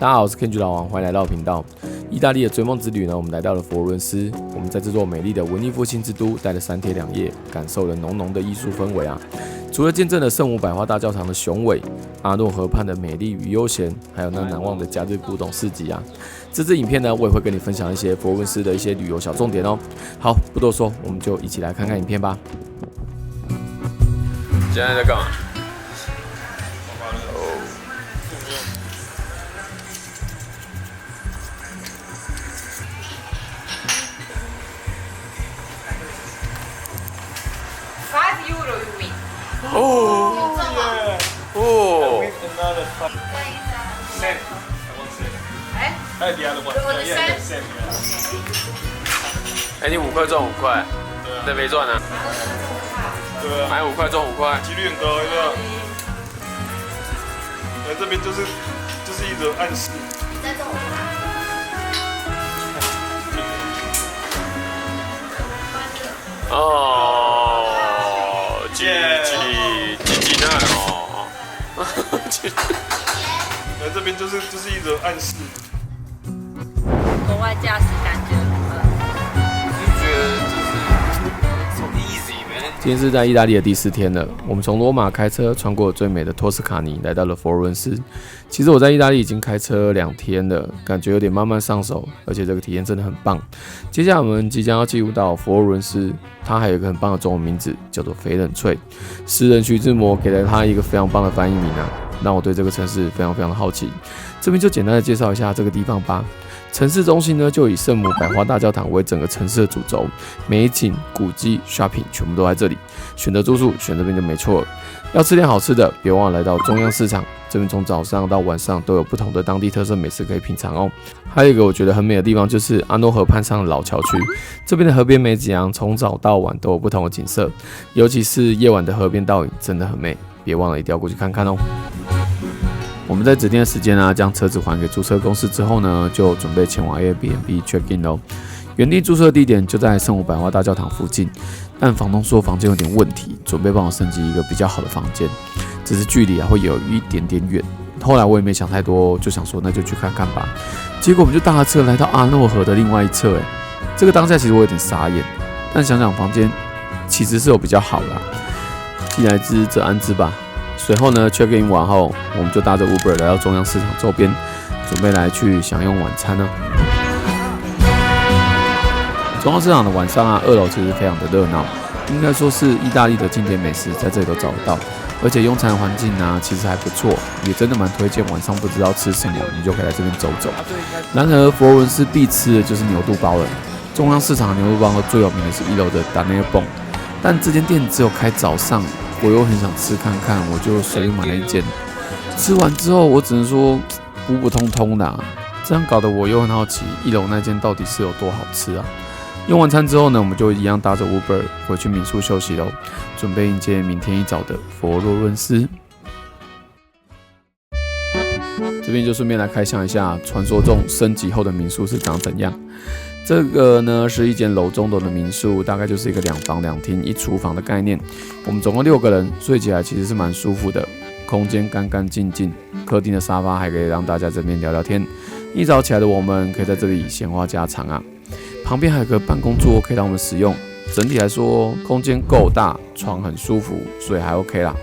大家好，我是 Kenji 老王，欢迎来到频道。意大利的追梦之旅呢，我们来到了佛罗伦斯。我们在这座美丽的文艺复兴之都待了3天2夜，感受了浓浓的艺术氛围啊。除了见证了圣母百花大教堂的雄伟，阿诺河畔的美丽与悠闲，还有那难忘的假日古董市集啊。这支影片呢，我也会跟你分享一些佛罗伦斯的一些旅游小重点哦。好，不多说，我们就一起来看看影片吧。现在在干嘛？€5 you win. Oh, oh.哎，你5块赚5块，你这没赚啊？对啊，买5块赚5块，几率很高，对吧？这边就是一种暗示。哦，鸡蛋哦，这边就是一种暗示。国外驾驶感觉如何？就觉得就是so easy man。今天是在意大利的第4天了，我们从罗马开车穿过最美的托斯卡尼，来到了佛罗伦斯。其实我在意大利已经开车2天了，感觉有点慢慢上手，而且这个体验真的很棒。接下来我们即将要进入到佛罗伦斯，它还有一个很棒的中文名字，叫做翡冷翠。诗人徐志摩给了它一个非常棒的翻译名啊，让我对这个城市非常的好奇。这边就简单的介绍一下这个地方吧。城市中心呢，就以圣母百花大教堂为整个城市的主轴，美景、古迹、shopping 全部都在这里。选择住宿，选这边就没错了。要吃点好吃的，别忘了来到中央市场，这边从早上到晚上都有不同的当地特色美食可以品尝哦。还有一个我觉得很美的地方，就是阿诺河畔上的老桥区，这边的河边美景啊，从早到晚都有不同的景色，尤其是夜晚的河边倒影，真的很美，别忘了一定要过去看看哦。我们在指定的时间啊，将车子还给租车公司之后呢，就准备前往 Airbnb check in 喽。原定注册地点就在圣母百花大教堂附近，但房东说房间有点问题，准备帮我升级一个比较好的房间，只是距离会有一点点远。后来我也没想太多，就想说那就去看看吧。结果我们就搭了车来到阿诺河的另外一侧，这个当下其实我有点傻眼，但想想房间其实是有比较好啦，既来之则安之吧。随后呢 check in 完后，我们就搭着 Uber 来到中央市场周边，准备来去享用晚餐呢。中央市场的晚上啊，2楼其实非常的热闹，应该说是意大利的经典美食在这里都找得到，而且用餐环境啊其实还不错，也真的蛮推荐晚上不知道吃什么，你就可以来这边走走。然而佛罗伦斯必吃的就是牛肚包了，中央市场的牛肚包最有名的是1楼的 Danebo， 但这间店只有开早上。我又很想吃看看，我就随便买了一间。吃完之后，我只能说普普通通的，这样搞得我又很好奇1楼那间到底是有多好吃啊！用完餐之后呢，我们就一样搭着 Uber 回去民宿休息喽，准备迎接明天一早的佛罗伦斯。这边就顺便来开箱一下传说中升级后的民宿是长怎样。这个呢是一间楼中楼的民宿，大概就是一个2房2厅1厨房的概念。我们总共6个人，睡起来其实是蛮舒服的，空间干干净净，客厅的沙发还可以让大家这边聊聊天。一早起来的我们可以在这里闲话家常啊。旁边还有个办公桌可以让我们使用。整体来说，空间够大，床很舒服，所以还 OK 啦。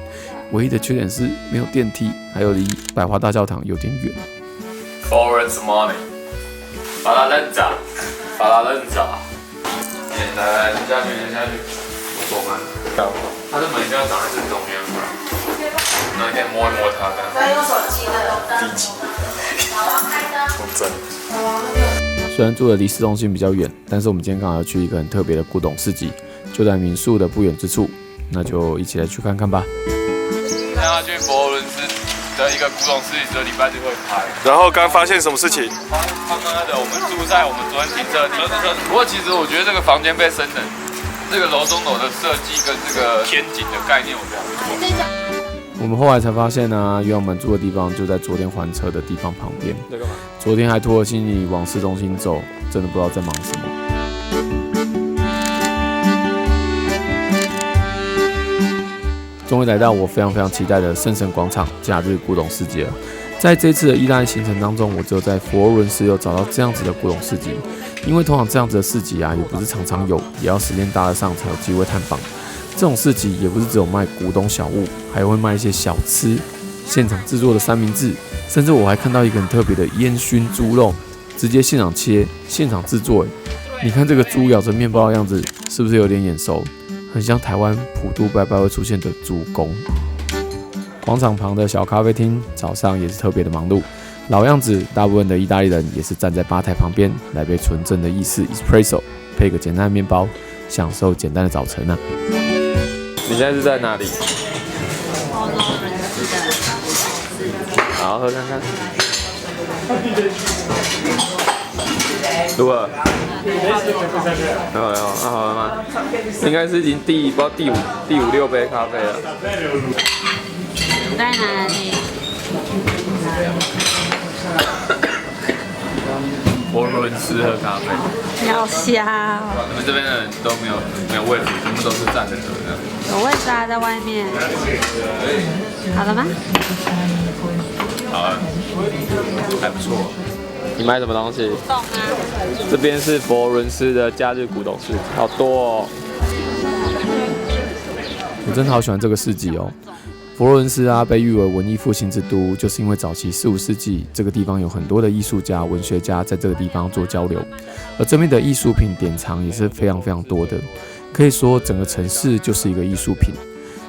唯一的缺点是没有电梯，还有离百花大教堂有点远。Florence Money， 把它扔走。把它扔走，来，下去，我走慢。它的门就要长在正中央，那你可以摸一摸它的。在用手机的。第几？从真。虽然住的离市中心比较远，但是我们今天刚好要去一个很特别的古董市集，就在民宿的不远之处，那就一起来去看看吧。现在要去佛罗伦斯的一个古董市集，只有礼拜日会开。然后刚发现什么事情？刚刚的我们住在我们昨天停车的地方。不过其实我觉得这个房间被升等，这个楼中楼的设计跟这个天井的概念，我觉得不错。我们后来才发现啊，原来我们住的地方就在昨天还车的地方旁边。昨天还托了行李往市中心走，真的不知道在忙什么。终于来到我非常期待的圣神广场假日古董市集了。在这次的意大利行程当中，我只有在佛罗伦斯有找到这样子的古董市集，因为通常这样子的市集啊，也不是常常有，也要时间搭得上才有机会探访。这种市集也不是只有卖古董小物，还会卖一些小吃、现场制作的三明治，甚至我还看到一个很特别的烟熏猪肉，直接现场切、现场制作。你看这个猪咬着面包的样子，是不是有点眼熟？很像台湾普渡拜拜会出现的猪公。广场旁的小咖啡厅早上也是特别的忙碌，老样子，大部分的意大利人也是站在吧台旁边来杯纯正的意式 espresso， 配个简单的面包，享受简单的早晨啊。你现在是在哪里？佛罗伦斯的市集。好，喝看看。如何？没有，那好了吗？应该是已经不知道第五六杯咖啡了。在哪里？佛罗伦斯喝咖啡。好香哦！你们这边的人都没有位置，全部都是站着喝的。有位置啊，在外面。好了吗？好了，还不错。你买什么东西？懂啊。这边是佛罗伦斯的假日古董市集，好多哦。我真的好喜欢这个市集哦。佛罗伦斯啊，被誉为文艺复兴之都，就是因为早期15世纪这个地方有很多的艺术家、文学家在这个地方做交流，而这边的艺术品典藏也是非常多的，可以说整个城市就是一个艺术品。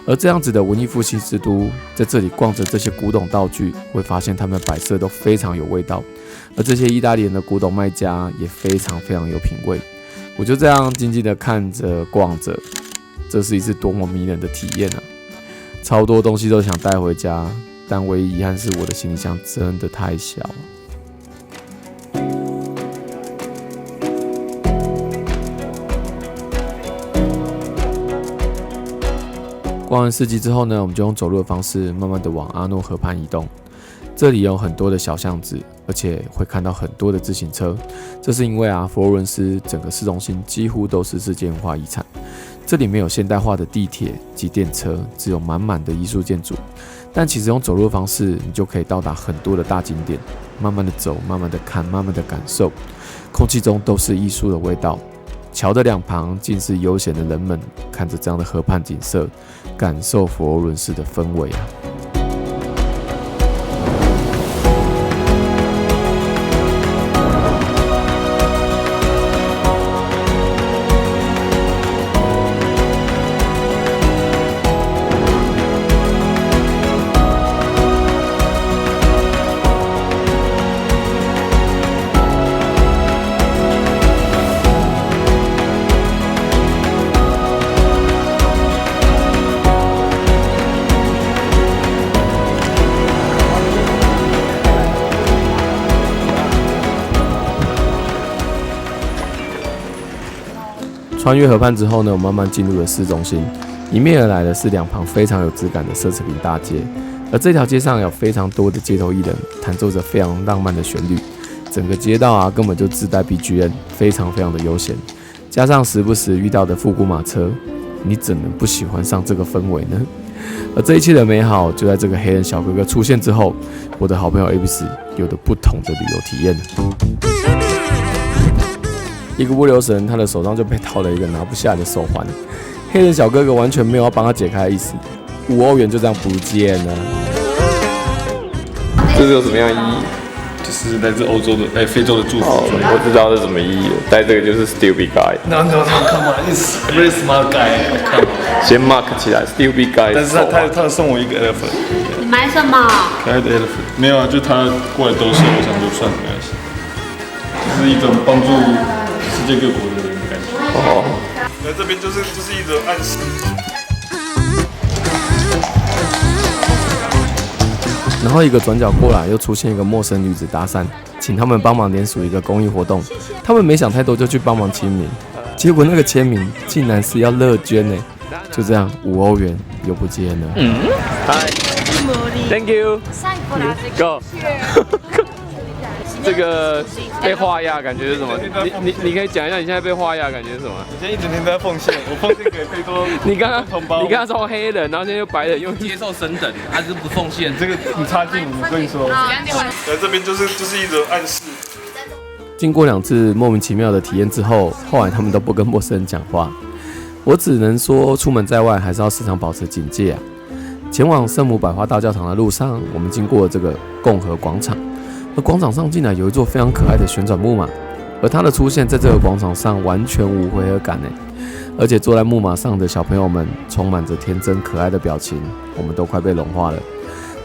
而这样子的文艺复兴之都，在这里逛着这些古董道具，会发现他们的摆设都非常有味道，而这些意大利人的古董卖家也非常有品味。我就这样静静的看着逛着，这是一次多么迷人的体验啊！超多东西都想带回家，但唯一遗憾是我的行李箱真的太小了。逛完市集之后呢，我们就用走路的方式，慢慢的往阿诺河畔移动。这里有很多的小巷子，而且会看到很多的自行车。这是因为啊，佛罗伦斯整个市中心几乎都是世界文化遗产。这里没有现代化的地铁及电车，只有满满的艺术建筑。但其实用走路的方式，你就可以到达很多的大景点，慢慢的走，慢慢的看，慢慢的感受，空气中都是艺术的味道。桥的两旁尽是悠闲的人们，看着这样的河畔景色，感受佛罗伦斯的氛围啊。穿越河畔之后呢，我慢慢进入了市中心，迎面而来的是两旁非常有质感的奢侈品大街，而这条街上有非常多的街头艺人弹奏着非常浪漫的旋律，整个街道啊根本就自带 BGM， 非常的悠闲，加上时不时遇到的复古马车，你怎能不喜欢上这个氛围呢？而这一切的美好就在这个黑人小哥哥出现之后，我的好朋友 Avis 有着不同的旅游体验。一个不留神，他的手上就被套了一个拿不下的手环。黑人小哥哥完全没有要帮他解开的意思，5欧元就这样不见了。这是有什么样的意义？就是来自欧洲的非洲的祝福。我知道这什么意义了，带这个就是 stupid guy。No, come on, it's very smart guy. Come on. 先 mark 起来 stupid guy。但是他送我一个 elephant。你买什么？可爱的 elephant。没有啊，就他过来兜售，我想就算了，没关系。这是一种帮助世界各国的人的感觉。哦。来这边就是一种暗示。然后一个转角过来，又出现一个陌生女子搭讪，请他们帮忙联署一个公益活动。他们没想太多，就去帮忙签名。结果那个签名竟然是要乐捐呢！就这样，5欧元又不见了。Hi, thank you. Go. 这个被画押感觉是什么？你可以讲一下你现在被画押感觉是什么？我现在一整天都在奉献，我奉献给最多你刚同胞。刚从黑人，然后现在又白人，又接受升等，他是不奉献。这个你差劲，我跟你说。来这边就是一种暗示。经过2次莫名其妙的体验之后，后来他们都不跟陌生人讲话。我只能说，出门在外还是要时常保持警戒啊。前往圣母百花大教堂的路上，我们经过了这个共和广场，而广场上竟然有一座非常可爱的旋转木马，而它的出现在这个广场上完全无违和感呢。而且坐在木马上的小朋友们充满着天真可爱的表情，我们都快被融化了。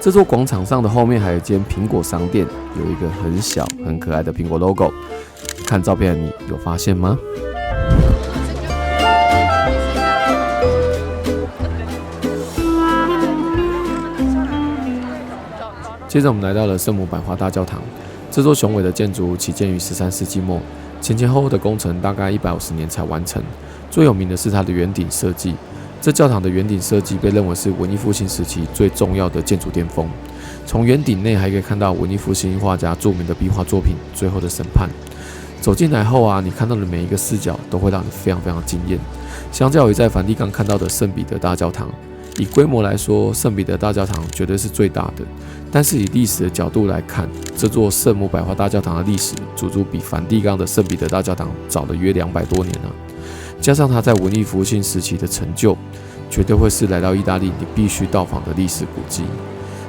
这座广场上的后面还有一间苹果商店，有一个很小很可爱的苹果 logo。看照片的你有发现吗？接着我们来到了圣母百花大教堂，这座雄伟的建筑起建于13世纪末，前后的工程大概150年才完成。最有名的是它的圆顶设计，这教堂的圆顶设计被认为是文艺复兴时期最重要的建筑巅峰。从圆顶内还可以看到文艺复兴画家著名的壁画作品《最后的审判》。走进来后啊，你看到的每一个视角都会让你非常惊艳。相较于在梵蒂冈看到的圣彼得大教堂，以规模来说，圣彼得大教堂绝对是最大的。但是以历史的角度来看，这座圣母百花大教堂的历史足足比梵蒂冈的圣彼得大教堂早了约200多年了。加上它在文艺复兴时期的成就，绝对会是来到意大利你必须到访的历史古迹。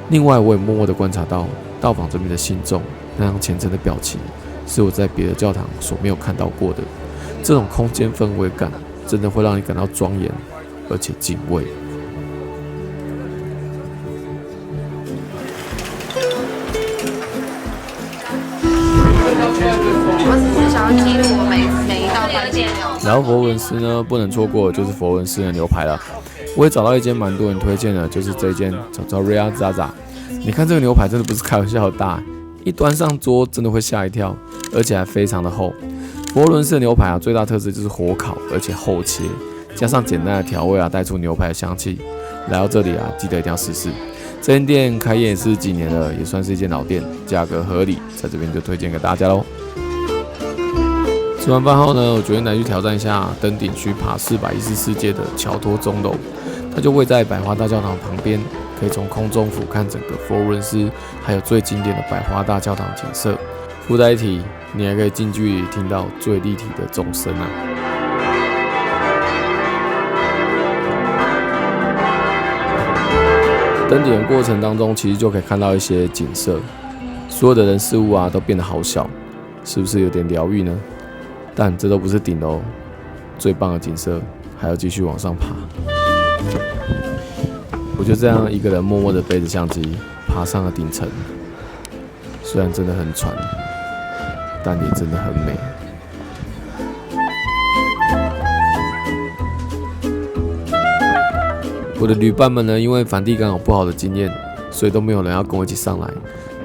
另外，我也默默地观察到，到访这边的信众那样虔诚的表情，是我在别的教堂所没有看到过的。这种空间氛围感，真的会让你感到庄严而且敬畏。我只是想要记录我每一道关键。然后佛罗伦斯呢，不能错过就是佛罗伦斯的牛排了。我也找到一间蛮多人推荐的，就是这间叫 Ria Zaza。你看这个牛排真的不是开玩笑的大，一端上桌真的会吓一跳，而且还非常的厚。佛罗伦斯的牛排啊，最大特色就是火烤，而且厚切，加上简单的调味啊，带出牛排的香气。来到这里啊，记得一定要试试。这间店开业也是几年了，也算是一间老店，价格合理，在这边就推荐给大家喽。吃完饭后呢，我决定来去挑战一下登顶区爬414阶的乔托钟楼，它就位在百花大教堂旁边，可以从空中俯瞰整个佛罗伦斯，还有最经典的百花大教堂景色。附带一提，你还可以近距离听到最立体的钟声啊！登顶的过程当中，其实就可以看到一些景色，所有的人事物啊都变得好小，是不是有点疗愈呢？但这都不是顶楼，最棒的景色还要继续往上爬。我就这样一个人默默地背着相机爬上了顶层，虽然真的很喘，但也真的很美。我的旅伴们呢，因为梵蒂冈有不好的经验，所以都没有人要跟我一起上来。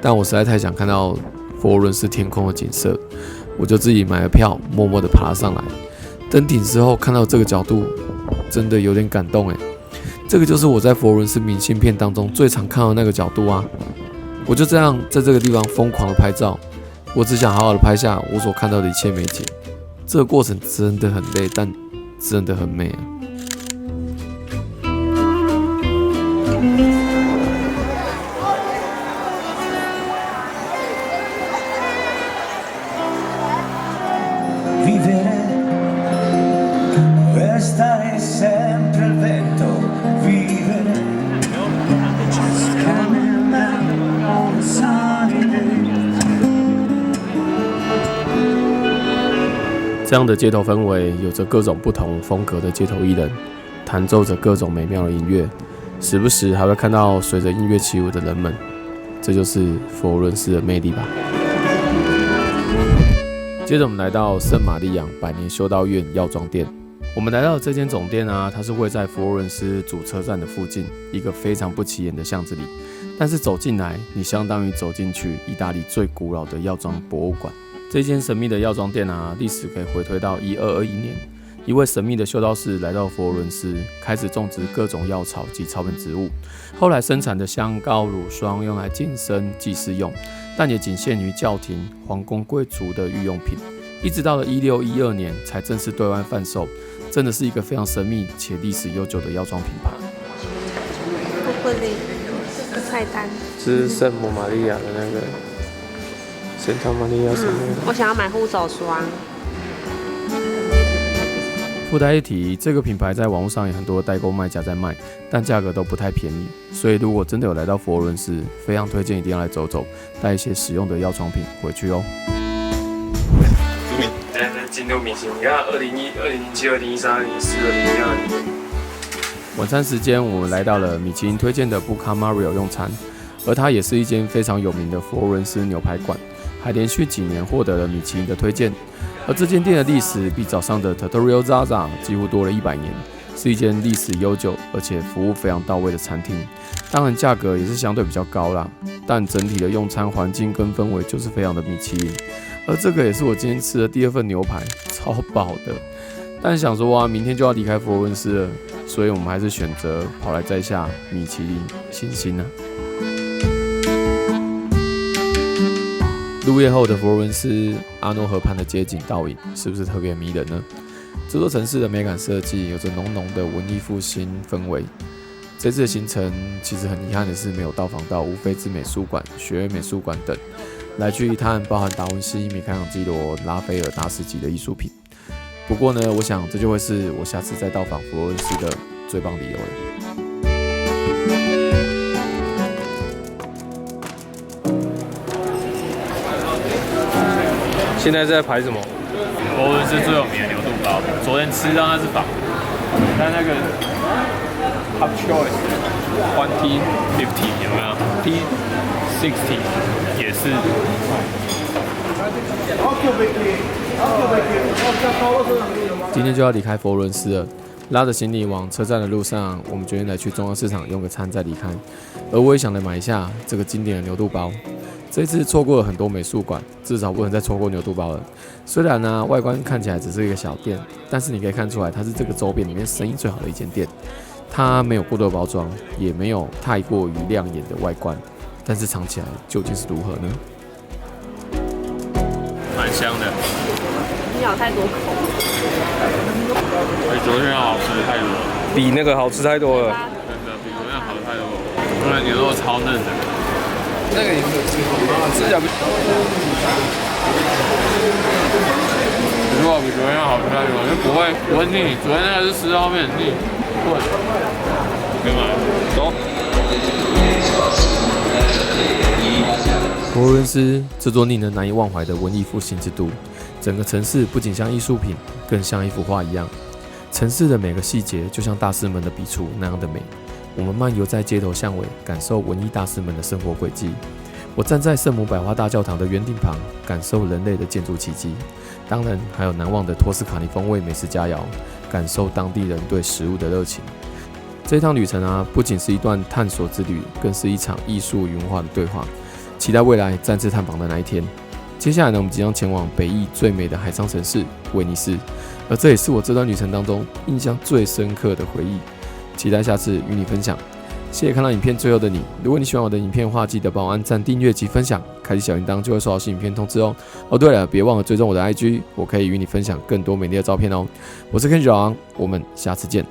但我实在太想看到佛罗伦斯天空的景色，我就自己买了票，默默地爬了上来。登顶之后看到这个角度，真的有点感动哎。这个就是我在佛罗伦斯明信片当中最常看到的那个角度啊。我就这样在这个地方疯狂的拍照，我只想好好的拍下我所看到的一切美景。这个过程真的很累，但真的很美啊。这样的街头氛围，有着各种不同风格的街头艺人，弹奏着各种美妙的音乐，时不时还会看到随着音乐起舞的人们，这就是佛罗伦斯的魅力吧。接着我们来到圣玛利亚百年修道院药妆店。我们来到这间总店啊，它是位在佛罗伦斯主车站的附近，一个非常不起眼的巷子里。但是走进来，你相当于走进去意大利最古老的药妆博物馆。这间神秘的药妆店啊，历史可以回推到1221年，一位神秘的修道士来到佛罗伦斯，开始种植各种药草及草本植物，后来生产的香膏、乳霜用来净身、祭祀用，但也仅限于教廷、皇宫贵族的御用品，一直到了1612年才正式对外贩售。真的是一个非常神秘且历史悠久的药妆品牌。布里菜单，这是圣母玛利亚的那个圣塔玛利亚什么？我想要买护手霜。附带一提，这个品牌在网络上有很多代购卖家在卖，但价格都不太便宜。所以如果真的有来到佛罗伦斯，非常推荐一定要来走走，带一些实用的药妆品回去哦。进入米其林，你看2007、2013、2014、2012年。晚餐时间，我们来到了米其林推荐的布卡 Mario 用餐，而它也是一间非常有名的佛罗伦斯牛排馆，还连续几年获得了米其林的推荐。而这间店的历史比早上的 Trattoria Zaza 几乎多了100年，是一间历史悠久而且服务非常到位的餐厅。当然价格也是相对比较高啦，但整体的用餐环境跟氛围就是非常的米其林。而这个也是我今天吃的第2份牛排，超饱的。但想说哇，明天就要离开佛罗伦斯了，所以我们还是选择跑来摘下米其林星星啊。入夜后的佛罗伦斯，阿诺河畔的街景倒影，是不是特别迷人呢？这座城市的美感设计有着浓浓的文艺复兴氛围。这次的行程其实很遗憾的是没有到访到乌菲兹美术馆、学院美术馆等。来去一探包含达文西、米开朗基罗、拉斐尔大师级的艺术品。不过呢，我想这就会是我下次再到访佛罗伦斯的最棒理由了。现在在排什么？佛罗伦斯最有名的牛肚包，昨天吃到那是仿，但那个 Top Choice 2050有没有 P60 也是。今天就要离开佛罗伦斯了，拉着行李往车站的路上，我们决定来去中央市场用个餐再离开。而我也想来买一下这个经典的牛肚包。这次错过了很多美术馆，至少不能再错过牛肚包了。虽然呢，外观看起来只是一个小店，但是你可以看出来，它是这个周边里面生意最好的一间店。它没有过多的包装，也没有太过于亮眼的外观，但是尝起来究竟是如何呢？蛮香的，你咬太多口，比昨天要好吃太多了，比那个好吃太多了。真的比昨天好太多了。当然牛肉超嫩的，那个也是吃起来不。如果比昨天要好吃太多，就不会腻。昨天那个是吃到后面很腻，对，可以买，走。佛罗伦斯这座令人难以忘怀的文艺复兴之都，整个城市不仅像艺术品，更像一幅画一样。城市的每个细节就像大师们的笔触那样的美。我们漫游在街头巷尾，感受文艺大师们的生活轨迹。我站在圣母百花大教堂的圆顶旁，感受人类的建筑奇迹。当然，还有难忘的托斯卡尼风味美食佳肴，感受当地人对食物的热情。这趟旅程啊，不仅是一段探索之旅，更是一场艺术与文化的对话。期待未来再次探访的那一天。接下来呢，我们即将前往北意最美的海上城市威尼斯，而这也是我这段旅程当中印象最深刻的回忆。期待下次与你分享。谢谢看到影片最后的你，如果你喜欢我的影片的话，记得帮我按赞、订阅及分享，开启小铃铛就会收到新影片通知哦。哦，对了，别忘了追踪我的 IG， 我可以与你分享更多美丽的照片哦。我是 Ken 小昂，我们下次见。